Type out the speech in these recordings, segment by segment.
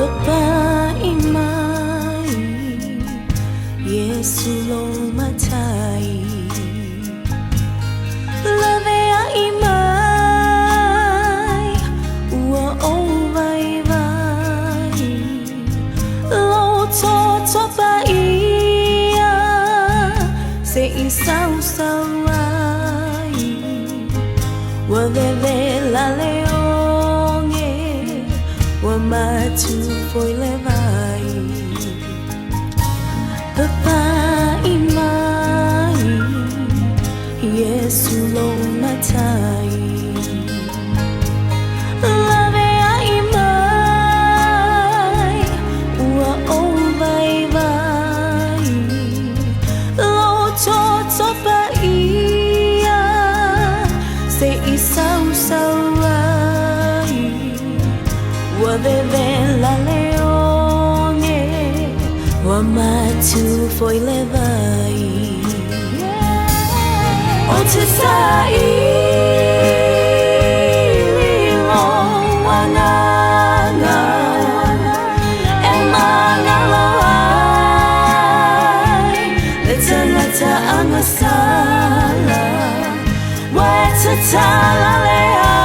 Papa imai Yesu lo matai Love ya imai Ua o vai vai Lo to pa ia Se isau sau ai Wa veve la leonge Wa matu foi levai Papa imai Yesu lo matai Lave a imai Ua o vai vai Lo to pa ia Se isau sau ai Wa veve la leonge Wa matu foi levai O te sai Lilo wananga E mangalo ai Leta angasala Weta tala lea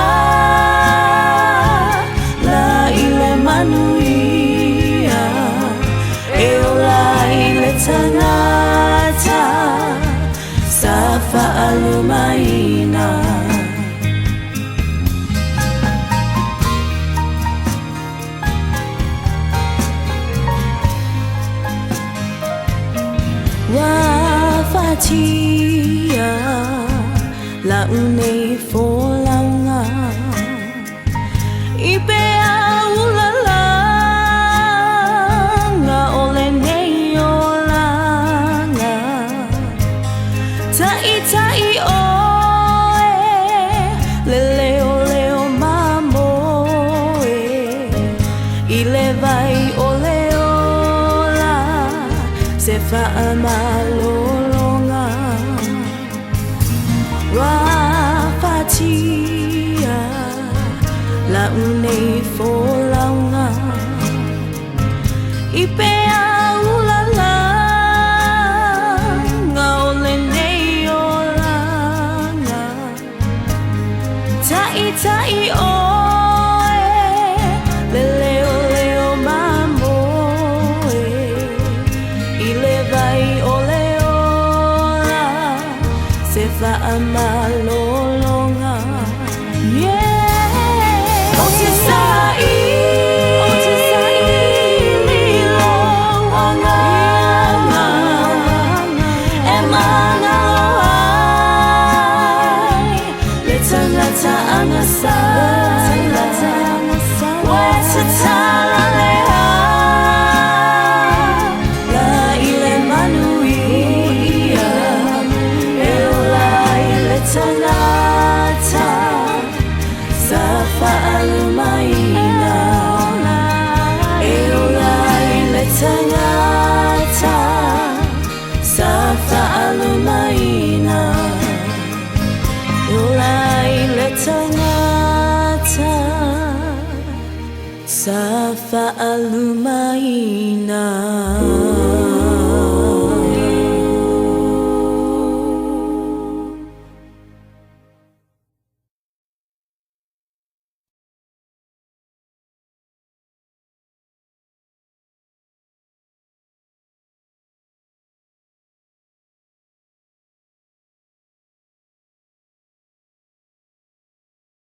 La ile manuia E ola ile tangata Safa alumaina Wafatia La unei folaunga Ipea ulalanga Ole nei olanga Tai oe Leo leo mamoe Ile vai ole ola Se fa'a malolonga Wafatia La unei folaunga Ipea ulalanga Ole nei olanga Tai oe Leo leo mamoe Ile vai ole ola Se fa'a malolonga Yeah O te sai Lilo wanganga E mangalo ai Leta angasala Weta tala lea La ile manuia E ola ile tangata Safa alumaina E ola ile tangata Safa alumaina E ola ile tangata Safa alumaina